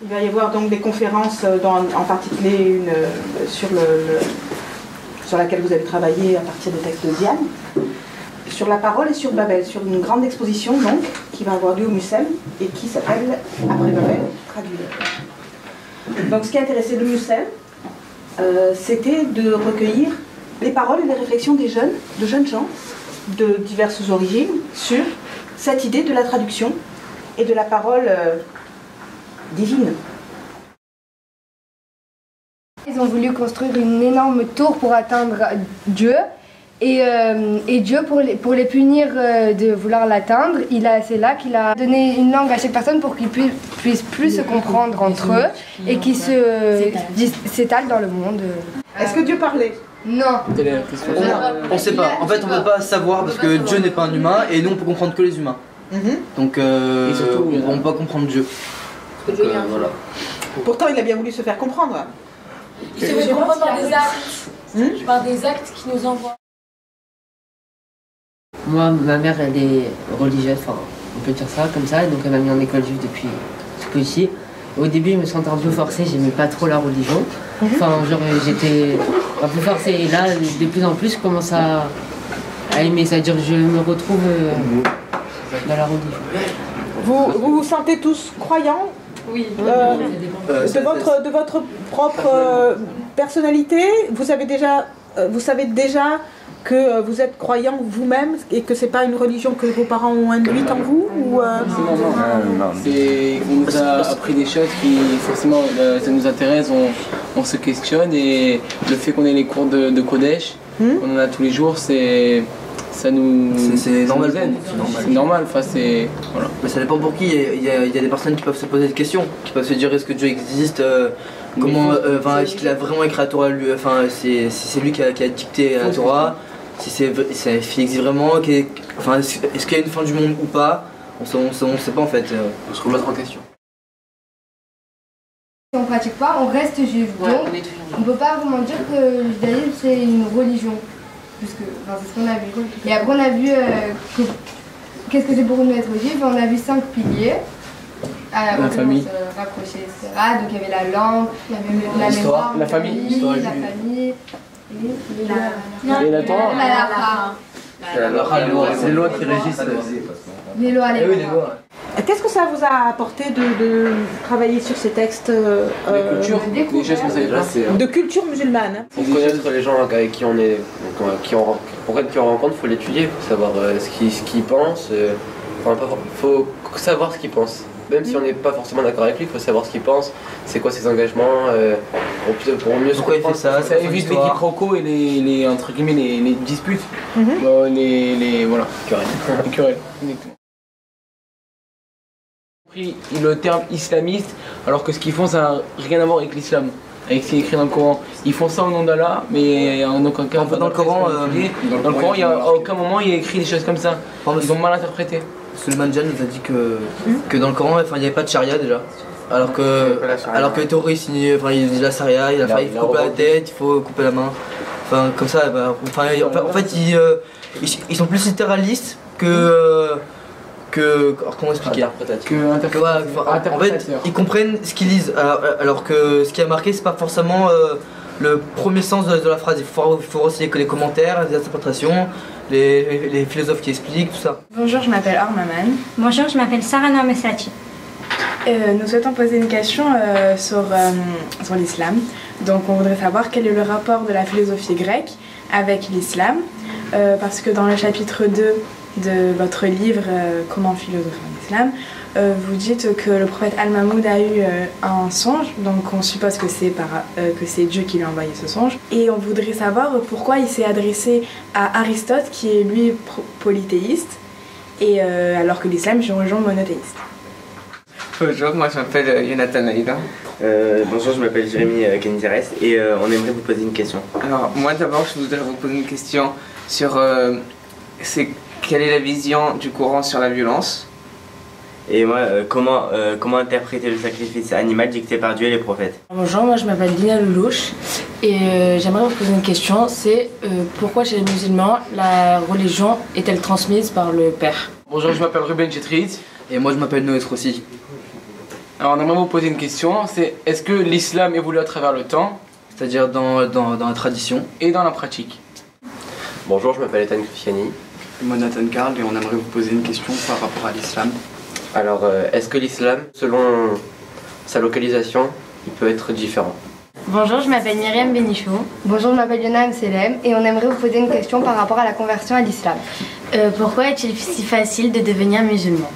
Il va y avoir donc des conférences, en particulier une sur laquelle vous avez travaillé à partir des textes de Diane, sur la parole et sur Babel, sur une grande exposition donc, qui va avoir lieu au Mucem et qui s'appelle Après Babel, traduit. Donc ce qui a intéressé le Mucem, c'était de recueillir les paroles et les réflexions de jeunes gens de diverses origines sur cette idée de la traduction et de la parole divine. Ils ont voulu construire une énorme tour pour atteindre Dieu et Dieu, pour les punir de vouloir l'atteindre, c'est là qu'il a donné une langue à chaque personne pour qu'ils puissent plus se comprendre entre eux et qu'ils s'étalent dans le monde. Est-ce que Dieu parlait? Non. On sait pas. En fait, on peut pas savoir parce que Dieu n'est pas un humain et nous on peut comprendre que les humains. Donc on peut pas comprendre Dieu. Voilà. Pourtant, il a bien voulu se faire comprendre. Il se fait comprendre par des actes. Par des actes qui nous envoient. Moi, ma mère, elle est religieuse, enfin, on peut dire ça comme ça, donc elle m'a mis en école juive depuis tout petit. Au début, je me sentais un peu forcée, j'aimais pas trop la religion. Enfin, genre, j'étais un peu forcée, et là, de plus en plus, je commence à aimer, c'est-à-dire je me retrouve dans la religion. Vous vous sentez tous croyants? Oui. De votre propre personnalité, vous savez déjà que vous êtes croyant vous-même et que c'est pas une religion que vos parents ont induite en vous ou Non. On nous a appris des choses qui forcément ça nous intéresse, on se questionne et le fait qu'on ait les cours de Kodesh, on en a tous les jours, c'est normal. C'est normal, enfin c'est... Voilà. Mais ça dépend pour qui, il y a des personnes qui peuvent se poser des questions, qui peuvent se dire est-ce que Dieu existe, comment, est-ce qu'il a vraiment écrit la Torah lui, enfin c'est lui qui a dicté la Torah, s'il existe vraiment, est-ce qu'il y a une fin du monde ou pas, on sait pas en fait, on se remettre en question. Si on pratique pas, on reste juif, donc on peut pas vraiment dire que le judaïsme c'est une religion. Puisque, c'est ce qu'on a vu. Et après on a vu qu'est-ce que c'est pour nous être juifs. On a vu 5 piliers. La famille. Se rapprocher, etc. Donc il y avait la langue, il y avait la mémoire, la famille, et la Torah. C'est les lois qui régissent. Les lois, les lois. Qu'est-ce que ça vous a apporté de travailler sur ces textes de culture musulmane? Pour connaître les gens avec qui on est, pour être qui on rencontre, il faut l'étudier, pour savoir ce qu'ils pensent. Faut savoir ce qu'ils pensent. Même si on n'est pas forcément d'accord avec lui, il faut savoir ce qu'il pense, c'est quoi ses engagements, pour mieux se comprendre. Ça évite les quiproquos et les entre guillemets les disputes, voilà, querelles. Le terme islamiste, alors que ce qu'ils font ça n'a rien à voir avec l'islam, avec ce qui est écrit dans le Coran. Ils font ça au nom d'Allah, mais en aucun cas. Dans le Coran, à aucun moment il y a écrit des choses comme ça. Ils ont mal interprété. Suleiman Jan nous a dit que dans le Coran, il n'y avait pas de charia déjà. Alors que les terroristes, il dit la charia, il faut couper la tête, il faut couper la main. Enfin, comme ça, en fait, ils sont plus littéralistes que comment expliquer, en fait ils comprennent ce qu'ils lisent alors que ce qui a marqué c'est pas forcément le premier sens de la phrase. Il faut aussi les commentaires, les interprétations, les philosophes qui expliquent tout ça. Bonjour, je m'appelle Ormaman. Bonjour, je m'appelle Sarah Namesati. Nous souhaitons poser une question sur l'islam. Donc on voudrait savoir quel est le rapport de la philosophie grecque avec l'islam, parce que dans le chapitre 2 de votre livre Comment philosopher en islam, vous dites que le prophète Al-Mahmoud a eu un songe, donc on suppose que c'est Dieu qui lui a envoyé ce songe. Et on voudrait savoir pourquoi il s'est adressé à Aristote, qui est lui polythéiste, et alors que l'islam est une religion monothéiste. Bonjour, moi je m'appelle Jonathan Aïda. Bonjour, je m'appelle Jérémy Canizares et on aimerait vous poser une question. Alors, moi d'abord, je voudrais vous poser une question sur quelle est la vision du Coran sur la violence? Et moi, comment interpréter le sacrifice animal dicté par Dieu et les prophètes? Bonjour, moi je m'appelle Dina Loulouche et j'aimerais vous poser une question, c'est pourquoi chez les musulmans la religion est-elle transmise par le père? Bonjour, je m'appelle Ruben Jetrit. Et moi je m'appelle Noé Trossi. Alors on aimerait vous poser une question, c'est est-ce que l'islam évolue à travers le temps? C'est-à-dire dans la tradition. Et dans la pratique. Bonjour, je m'appelle Ethan Cristiani. Moi Nathan Karl et on aimerait vous poser une question par rapport à l'islam. Alors, est-ce que l'islam, selon sa localisation, il peut être différent? Bonjour, je m'appelle Myriam Benichou. Bonjour, je m'appelle Yona Mselem et on aimerait vous poser une question par rapport à la conversion à l'islam. Pourquoi est-il si facile de devenir musulman?